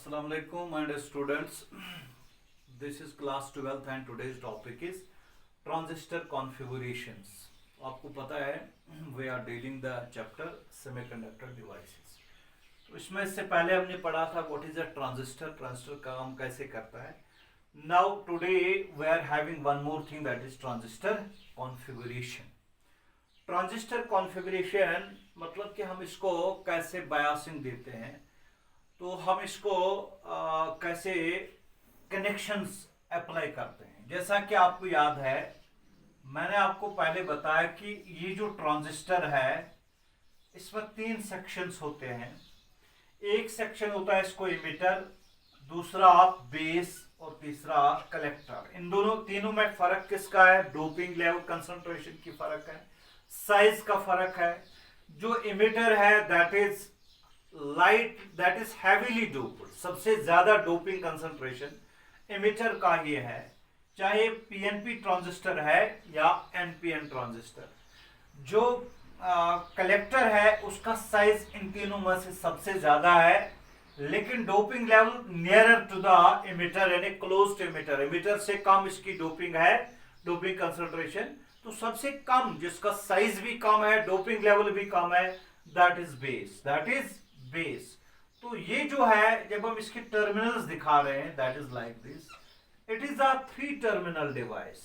Assalamu alaikum my dear students. This is class 12th and today's topic is transistor configurations. आपको पता है we are dealing the chapter semiconductor devices. तो इसमें इससे पहले हमने पढ़ा था what is a transistor, transistor काम कैसे करता है. Now today we are having one more thing, that is transistor configuration. Transistor configuration मतलब कि हम इसको कैसे बायसिंग देते हैं, तो हम इसको कैसे कनेक्शंस अप्लाई करते हैं. जैसा कि आपको याद है, मैंने आपको पहले बताया कि ये जो ट्रांजिस्टर है इसमें 3 सेक्शंस होते हैं. एक सेक्शन होता है इसको इमिटर, दूसरा बेस और तीसरा कलेक्टर. इन दोनों तीनों में फर्क किसका है? डोपिंग लेवल, कंसंट्रेशन की फर्क है, साइज का फर्क है. जो इमिटर है that is light, that is heavily doped, सबसे ज्यादा डोपिंग कंसंट्रेशन इमिटर का ही है, चाहे पीएनपी ट्रांजिस्टर है या एनपीएन ट्रांजिस्टर. जो कलेक्टर है उसका साइज इन तीनों में से सबसे ज्यादा है, लेकिन doping level nearer to the emitter, यानी क्लोज्ड इमिटर. इमिटर से कम इसकी डोपिंग है, डोपिंग कंसंट्रेशन. तो सबसे कम जिसका साइज भी कम है, डोपिंग लेवल भी कम है, that is base, that is base. तो ये जो है, जब हम इसके टर्मिनल्स दिखा रहे हैं, that is like this. It is a 3 terminal device.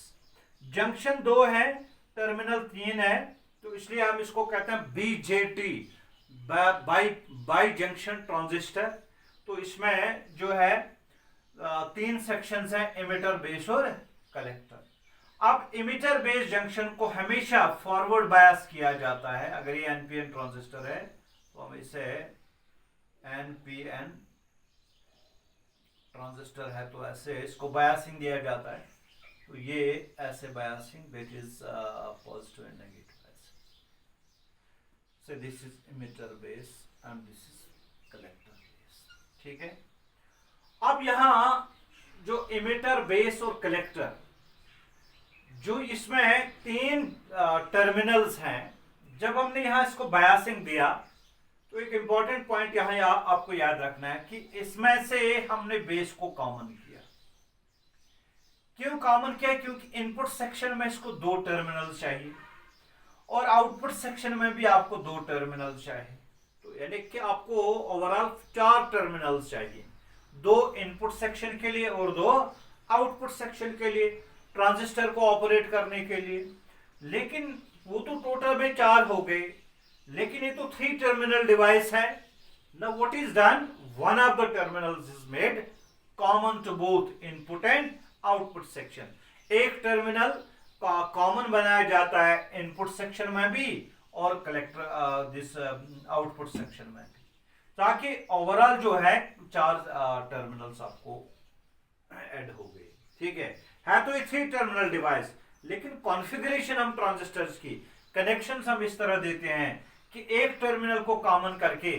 Junction 2 है, टर्मिनल 3 है, तो इसलिए हम इसको कहते हैं बीजेटी, बाई जंक्शन ट्रांजिस्टर. तो इसमें जो है 3 सेक्शंस हैं, इमिटर, बेस और कलेक्टर. अब इमिटर बेस जंक्शन को हमेशा फॉरवर्ड बायस किया जाता है. अगर ये एनपीएन ट्रांजिस्टर है तो हम इसे एनपीएन ट्रांजिस्टर है तो ऐसे इसको बायसिंग दिया जाता है. तो ये ऐसे biasing, that is positive and negative. So this is emitter base and this is collector base. ठीक है. अब यहां जो इमिटर, बेस और कलेक्टर, जो इसमें 3 टर्मिनल्स हैं, जब हमने यहां इसको बायसिंग दिया तो एक इंपॉर्टेंट पॉइंट यहां आपको याद रखना है कि इसमें से हमने बेस को कॉमन किया. क्यों कॉमन किया? क्योंकि इनपुट सेक्शन में इसको 2 टर्मिनल्स चाहिए और आउटपुट सेक्शन में भी आपको 2 टर्मिनल्स चाहिए. तो यानी कि आपको ओवरऑल 4 टर्मिनल्स चाहिए, 2 इनपुट सेक्शन के लिए और 2 आउटपुट सेक्शन के लिए, ट्रांजिस्टर को ऑपरेट करने के लिए. लेकिन वो तो टोटल में 4 हो गए, लेकिन ये तो 3 टर्मिनल डिवाइस है. Now what is done? One of the terminals is made common to both input and output section. एक टर्मिनल कॉमन बनाया जाता है इनपुट सेक्शन में भी और कलेक्टर दिस आउटपुट सेक्शन में भी, ताकि ओवरऑल जो है 4 टर्मिनल्स आपको ऐड हो गए. ठीक है तो ये 3 टर्मिनल डिवाइस, लेकिन कॉन्फ़िगरेशन हम ट्रांजिस्टर्स की कनेक्शंस हम इस तरह देते हैं कि एक टर्मिनल को कॉमन करके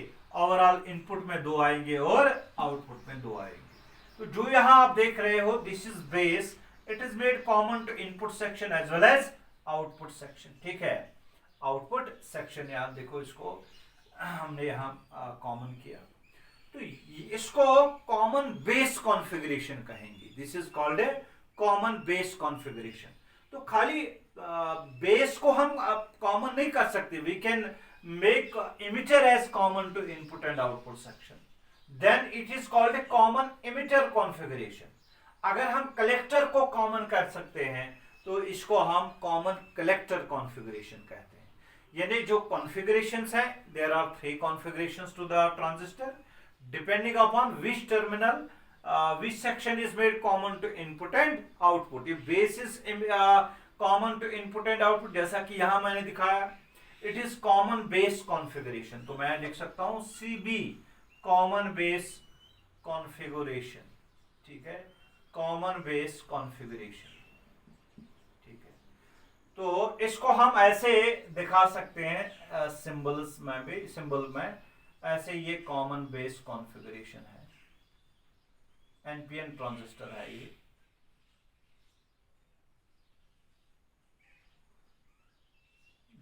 ओवरऑल इनपुट में 2 आएंगे और आउटपुट में 2 आएंगे. तो जो यहां आप देख रहे हो, this is base, it is made common to input section as well as output section. ठीक है. आउटपुट सेक्शन यहां देखो, इसको हमने यहां कॉमन किया, तो इसको कॉमन बेस कॉन्फ़िगरेशन कहेंगे. This is called a common base configuration. तो खाली बेस को हम कॉमन नहीं कर सकते. We can make emitter as common to input and output section, then it is called a common emitter configuration. अगर हम कलेक्टर को कॉमन कर सकते हैं तो इसको हम कॉमन कलेक्टर कॉन्फ़िगरेशन कहते हैं. यानी जो कॉन्फ़िगरेशंस हैं, there are 3 configurations to the transistor depending upon which terminal, which section is made common to input and output. If base is common to input and output, जैसा कि यहां मैंने दिखाया, it is common base configuration. तो मैं लिख सकता हूं CB, common base configuration. ठीक है, common base configuration. ठीक है. तो इसको हम ऐसे दिखा सकते हैं सिंबल्स में भी, सिंबल में ऐसे, ये common base configuration है. एनपीएन ट्रांजिस्टर है ये.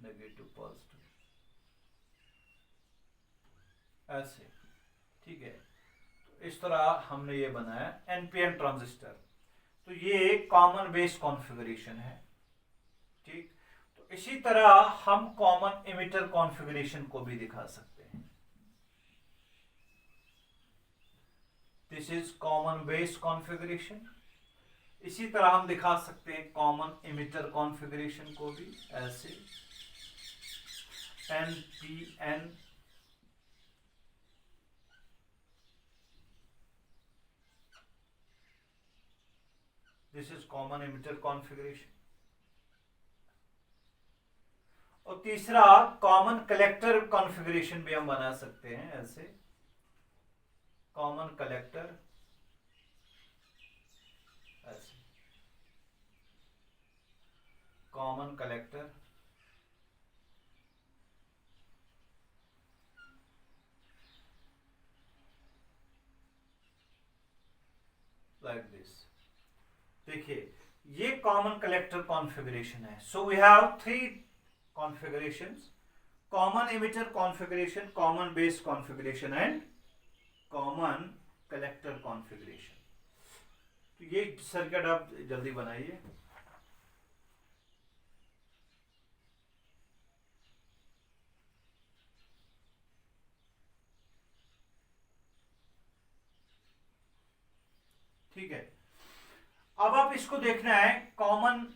नेगेटिव पॉजिटिव ऐसे. ठीक है. इस तरह हमने ये बनाया एनपीएन ट्रांजिस्टर। तो ये कॉमन बेस कॉन्फ़िगरेशन है, ठीक। तो इसी तरह हम कॉमन एमिटर कॉन्फ़िगरेशन को भी दिखा सकते हैं। This is common base configuration. इसी तरह हम दिखा सकते हैं कॉमन एमिटर कॉन्फ़िगरेशन को भी, ऐसे NPN this is common emitter configuration. और तीसरा कॉमन कलेक्टर कॉन्फ़िगरेशन भी हम बना सकते हैं, ऐसे कॉमन कलेक्टर, ऐसे कॉमन कलेक्टर, लाइक दिस। देखिए ये कॉमन कलेक्टर कॉन्फ़िगरेशन है। So we have 3 configurations: common emitter configuration, common base configuration and common collector configuration। तो ये सर्किट आप जल्दी बनाइए। ठीक है, अब आप इसको देखना है कॉमन,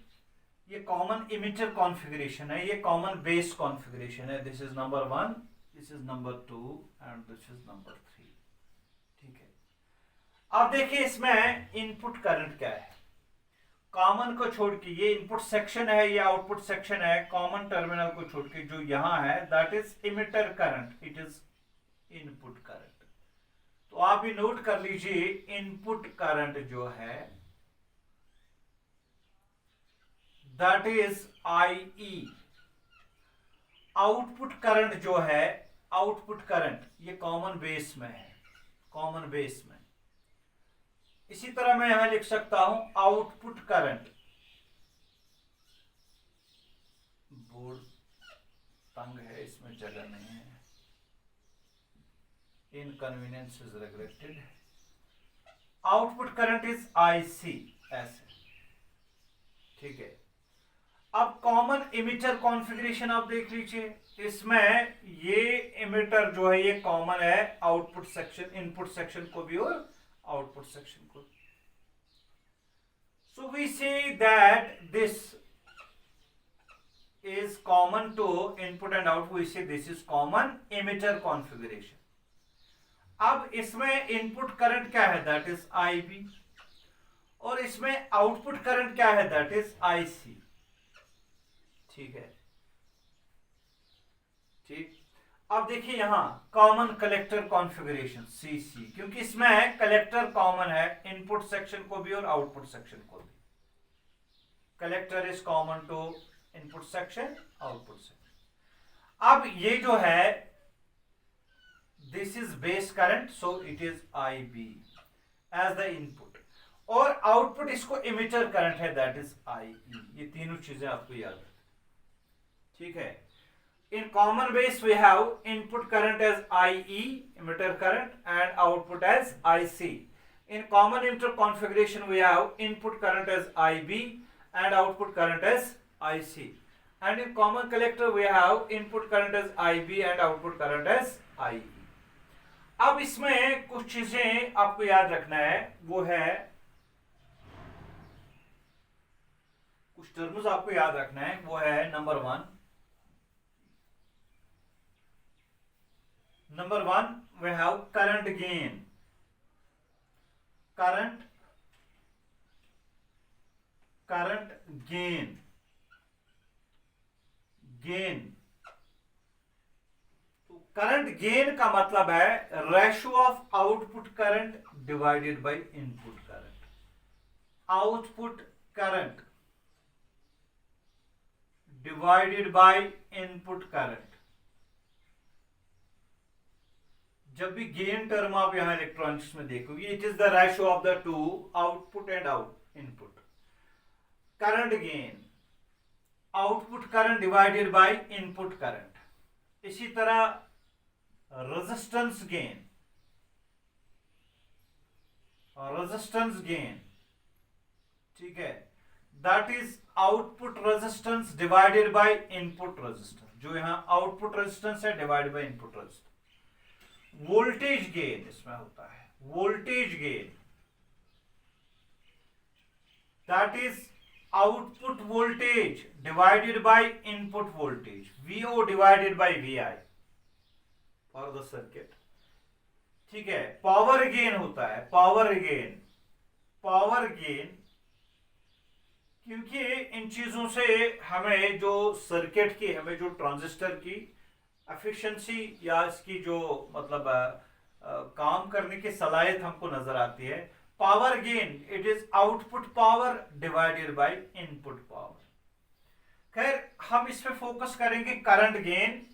ये कॉमन इमिटर कॉन्फ़िगरेशन है, ये कॉमन बेस कॉन्फ़िगरेशन है। This is number 1, this is number 2 and this is number 3। ठीक है, अब देखिए इसमें इनपुट करंट क्या है। कॉमन को छोड़ के, ये इनपुट सेक्शन है, ये आउटपुट सेक्शन है। कॉमन टर्मिनल को छोड़ के जो यहां है that is emitter current, it is input current. तो आप ये नोट कर लीजिए, इनपुट करंट जो है that is IE। Output current जो है, आउटपुट करंट ये कॉमन बेस में है, कॉमन बेस में। इसी तरह मैं यहां लिख सकता हूं आउटपुट करंट, बोर्ड तंग है इसमें जगह नहीं है, inconvenience is regretted. Output current is IC, ऐसे। ठीक है, अब कॉमन इमिटर कॉन्फ़िगरेशन आप देख लीजिए, इसमें ये इमिटर जो है ये कॉमन है आउटपुट सेक्शन, इनपुट सेक्शन को भी और आउटपुट सेक्शन को। So we say that this is common to input and output, we say this is common emitter configuration। अब इसमें इनपुट करंट क्या है, दैट इज IB, और इसमें आउटपुट करंट क्या है, दैट इज IC। ठीक है, ठीक। अब देखिए यहां कॉमन कलेक्टर कॉन्फ़िगरेशन CC, क्योंकि इसमें कलेक्टर कॉमन है इनपुट सेक्शन को भी और आउटपुट सेक्शन को भी। Collector is common to input section, output section. अब ये जो है this is base current, so it is IB as the input, और आउटपुट इसको इमिटर करंट है दैट इज IE। ये तीनों चीजें आपको याद रखनी। ठीक है, in common base we have input current as IE, emitter current, and output as IC। in common emitter configuration we have input current as IB and output current as IC, and in common collector we have input current as IB and output current as IE। अब इसमें कुछ चीजें आपको याद रखना है, वो है कुछ टर्म्स आपको याद रखना है, वो है number 1 we have current gain, current gain, तो करंट गेन का मतलब है ratio of output current divided by input current. Output current divided by input current. जब भी गेन टर्म आप यहां इलेक्ट्रॉनिक्स में देखोगे, it is the ratio of the two output and input. Current gain, output current divided by input current. इसी तरह resistance gain, resistance gain, ठीक है, that is output resistance divided by input resistance, जो यहां output resistance है divided by input resistance. Voltage gain इसमें होता है, voltage gain that is output voltage divided by input voltage, VO divided by VI for the circuit, ठीक है। Power gain होता है, पावर गेन, पावर गेन, क्योंकि इन चीजों से हमें जो सर्किट की, हमें जो ट्रांजिस्टर की एफिशिएंसी या इसकी जो मतलब काम करने की सलाहियत हमको नजर आती है। Power gain it is output power divided by input power. खैर हम इस पे फोकस करेंगे करंट गेन।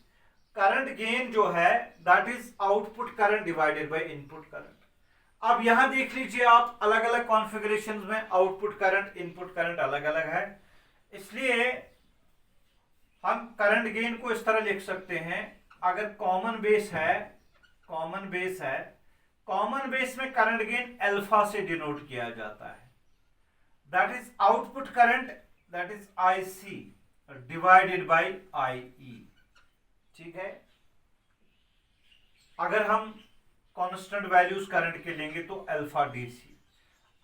करंट गेन जो है that is output current divided by input current. अब यहां देख लीजिए आप, अलग अलग कॉन्फ़िगरेशन में आउटपुट करंट इनपुट करंट अलग अलग है, इसलिए हम करंट गेन को इस तरह लिख सकते हैं। अगर कॉमन बेस है, कॉमन बेस है, कॉमन बेस में करंट गेन अल्फा से डिनोट किया जाता है, that is output current that is IC divided bye IE, ठीक है। अगर हम कांस्टेंट वैल्यूज करंट के लेंगे तो अल्फा डीसी,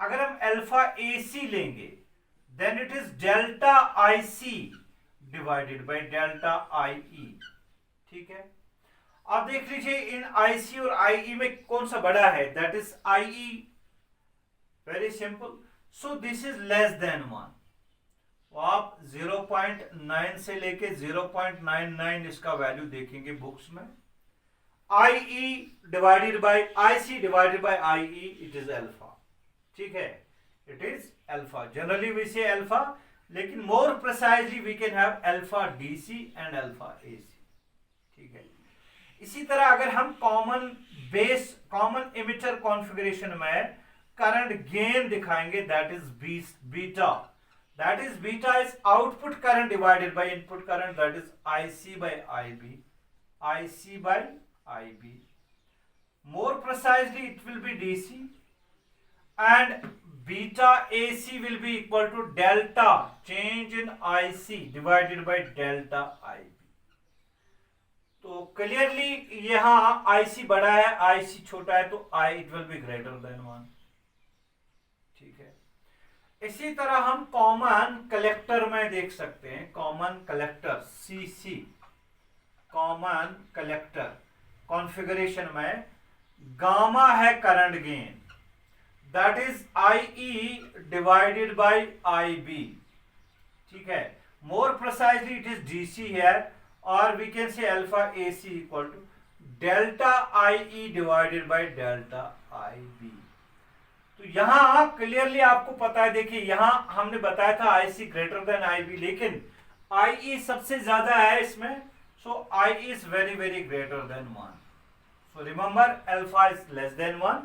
अगर हम अल्फा एसी लेंगे then it is delta IC divided by delta IE, ठीक है। आप देख लीजिए इन आईसी और आईई में कौन सा बड़ा है, that is IE, very simple. So this is less than 1, आप 0.9 से लेके 0.99 इसका वैल्यू देखेंगे बुक्स में। IE divided by IC divided by IE it is alpha, ठीक है, it is alpha. Generally we say alpha, लेकिन more precisely we can have alpha DC and alpha AC, ठीक है। इसी तरह अगर हम common base, common emitter configuration में करंट गेन दिखाएंगे that is beta, that is beta is output current divided by input current, that is IC by IB, IC by IB. More precisely it will be DC, and beta AC will be equal to delta change in IC divided by delta IB. तो clearly यहाँ IC बड़ा है, IC छोटा है, तो I it will be greater than 1, ठीक है। इसी तरह हम कॉमन कलेक्टर में देख सकते हैं, common collector CC, common collector configuration में गामा है current gain, that is IE divided by IB, ठीक है। More precisely it is DC है, और we can say alpha AC equal to delta IE divided by delta IB. तो यहां clearly आपको पता है, देखिए यहां हमने बताया था आईसी ग्रेटर देन आईबी, लेकिन आईई सबसे ज्यादा है इसमें, so I is very very greater than 1। So remember alpha is less than 1,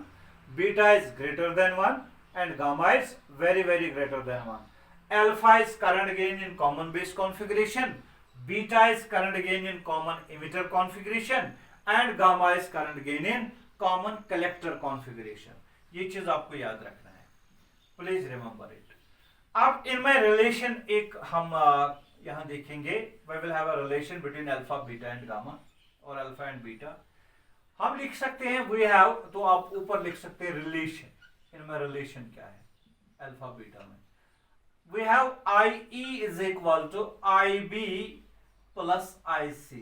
beta is greater than 1 and gamma is very very greater than 1। Alpha is current gain in common base configuration, beta is current gain in common emitter configuration and gamma is current gain in common collector configuration. ये चीज आपको याद रखना है, please remember it. अब इनमें relation एक हम यहां देखेंगे, we will have a relation between alpha beta and gamma और अल्फा एंड बीटा। हम लिख सकते हैं वी हैव, तो आप ऊपर लिख सकते हैं रिलेशन, इनमें रिलेशन क्या है अल्फा बीटा में। We have IE is equal to IB plus IC।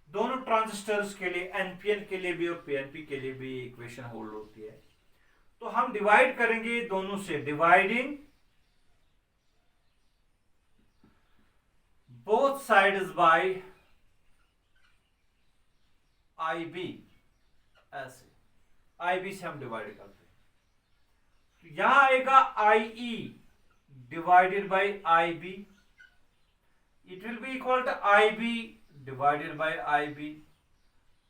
दोनों ट्रांजिस्टर्स के लिए, NPN के लिए भी और PNP के लिए भी इक्वेशन होल्ड होती है। तो हम डिवाइड करेंगे दोनों से, dividing both sides bye IB, ऐसे IB से हम डिवाइड करते हैं, तो यहां आएगा IE divided by IB, it will be equal to IB divided by IB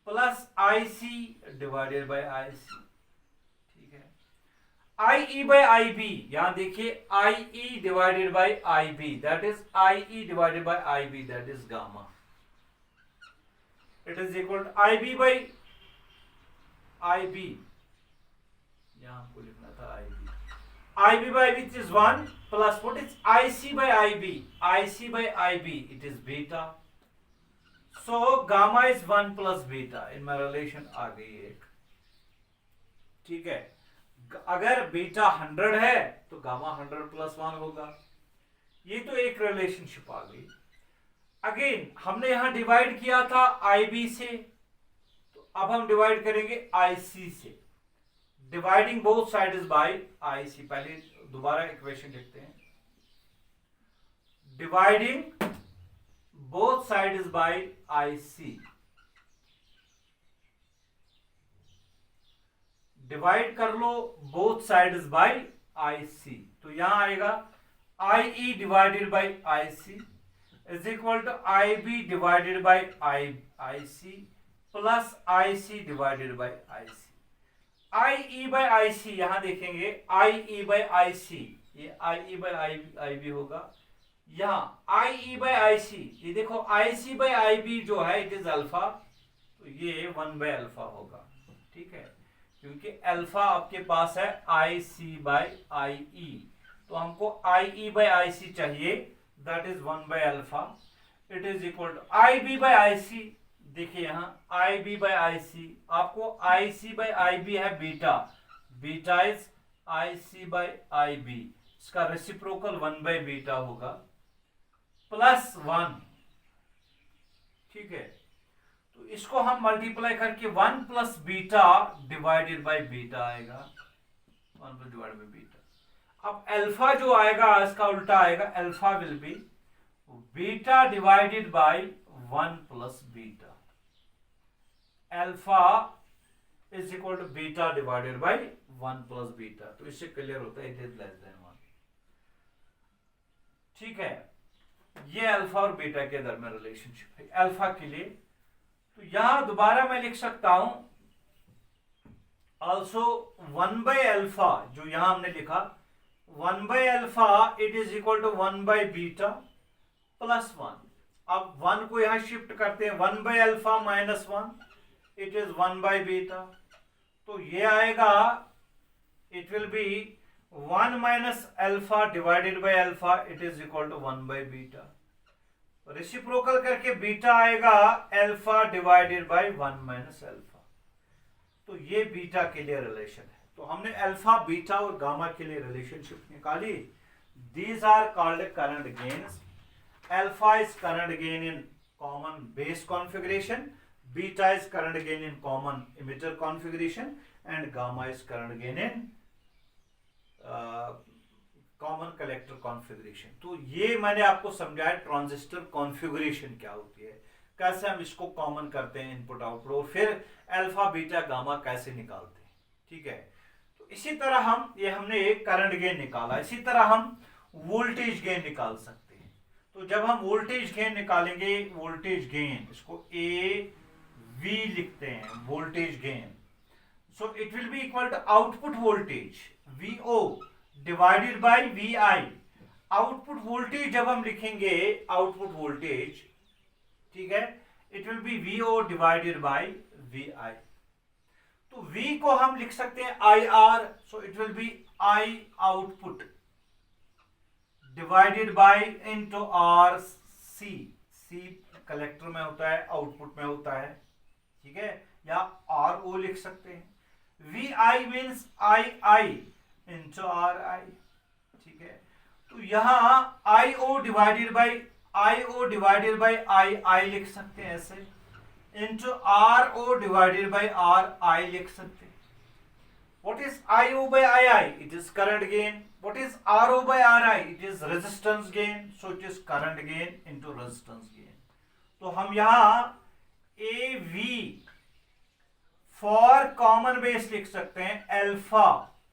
plus IC divided by IC, IE by IB, यहां देखिए IE divided by IB, that is IE divided by IB, that is gamma, it is equal to IB by IB, यहाँ हमको लिखना था IB by IB is 1 plus what is IC by IB? IC by IB it is beta. So gamma is 1 plus beta. इनमें relation आ गई एक, ठीक है। अगर बीटा 100 है तो गामा 100 प्लस 1 होगा। ये तो एक रिलेशनशिप आ गई। अगेन हमने यहां डिवाइड किया था IB से, तो अब हम डिवाइड करेंगे IC से। Dividing both sides by IC। पहले दोबारा इक्वेशन लिखते हैं। Dividing both sides by IC। Divide कर लो बोथ साइड्स बाय IC, तो यहां आएगा IE divided by IC is equal to IB divided by IC plus IC divided by IC। IE by IC यहां देखेंगे IE बाय IC, ये IE by IB होगा। यहां IE बाय IC, ये देखो IC बाय IB जो है it is alpha, तो ये 1 बाय अल्फा होगा, ठीक है। क्योंकि अल्फा आपके पास है IC बाय IE, तो हमको IE बाय IC चाहिए, that is 1 by alpha. It is equal to IB by IC। देखिए यहाँ IB बाय IC, आपको IC बाय IB है beta, beta is IC by IB, इसका रेसिप्रोकल 1 बाय बीटा होगा plus 1, ठीक है। तो इसको हम मल्टीप्लाई करके 1 plus beta divided by beta आएगा, 1 प्लस डिवाइडेड बाय बीटा। अब अल्फा जो आएगा इसका उल्टा आएगा, alpha will be beta divided by 1 plus beta. Alpha is equal to beta divided by 1 plus beta. तो इससे क्लियर होता है इट इज लेस देन 1, ठीक है। ये अल्फा और बीटा के दरमियान रिलेशनशिप है अल्फा के लिए। तो यहां दोबारा मैं लिख सकता हूं ऑल्सो 1 बाय अल्फा, जो यहां हमने लिखा 1 by alpha it is equal to 1 by beta plus 1। अब 1 को यहां शिफ्ट करते हैं, 1 by alpha minus 1 it is 1 by beta. तो ये आएगा it will be 1 minus alpha divided by alpha it is equal to 1 by beta. Reciprocal करके beta आएगा alpha divided by 1 minus alpha. तो ये बीटा के लिए रिलेशन है। तो हमने अल्फा, बीटा और गामा के लिए रिलेशनशिप निकाली। These are called current gains. Alpha is current gain in common base configuration, beta is current gain in common emitter configuration and gamma is current gain in common collector configuration. तो ये मैंने आपको समझाया transistor configuration क्या होती है, कैसे हम इसको कॉमन करते हैं इनपुट आउटपुट, और फिर अल्फा बीटा गामा कैसे निकालते हैं, ठीक है। तो इसी तरह हमने एक करंट गेन निकाला, इसी तरह हम वोल्टेज गेन निकाल सकते हैं। तो जब हम वोल्टेज गेन निकालेंगे, वोल्टेज गेन इसको AV लिखते हैं, voltage gain. So it will be equal to output voltage VO divided by VI। Output voltage जब हम लिखेंगे आउटपुट वोल्टेज, ठीक है, it will be VO divided by VI। तो V को हम लिख सकते हैं IR, so it will be I output divided by into RC। C collector में होता है, आउटपुट में होता है, ठीक है, या RO लिख सकते हैं। VI means II into RI, ठीक है। तो यहां IO डिवाइडेड बाय II लिख सकते हैं ऐसे, into RO divided by RI लिख सकते हैं। What is IO by II? It is current gain. What is RO by RI? It is resistance gain. So it is current gain into resistance gain. तो हम यहां AV for common base लिख सकते हैं alpha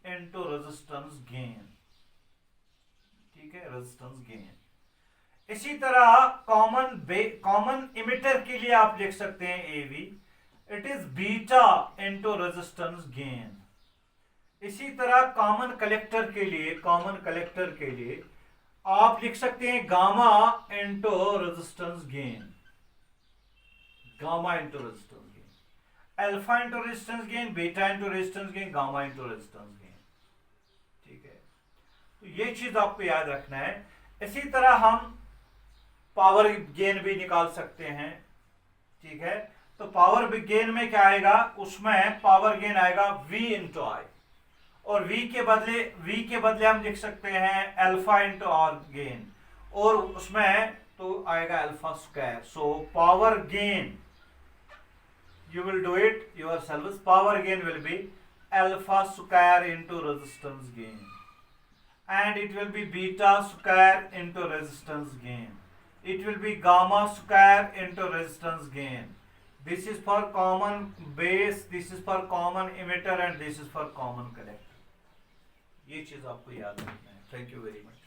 into resistance gain, ठीक है, resistance gain. इसी तरह कॉमन इमिटर के लिए आप लिख सकते हैं AV, it is beta into resistance gain. इसी तरह कॉमन कलेक्टर के लिए आप लिख सकते हैं gamma into resistance gain, gamma into resistance gain. Alpha into resistance gain, beta into resistance gain, gamma into resistance gain. ठीक है, तो ये चीज आपको याद रखना है। इसी तरह हम पावर गेन भी निकाल सकते हैं। ठीक है, तो पावर गेन में क्या आएगा, उसमें पावर गेन आएगा V इंटू आई, और V के बदले हम लिख सकते हैं अल्फा इंटू आर गेन, और उसमें तो आएगा alpha square. So power gain, you will do it yourselves, power gain will be alpha square into resistance gain, and it will be beta square into resistance gain, it will be gamma square into resistance gain. This is for common base, this is for common emitter, and this is for common collector. ये चीज आपको याद रखना है। Thank you very much.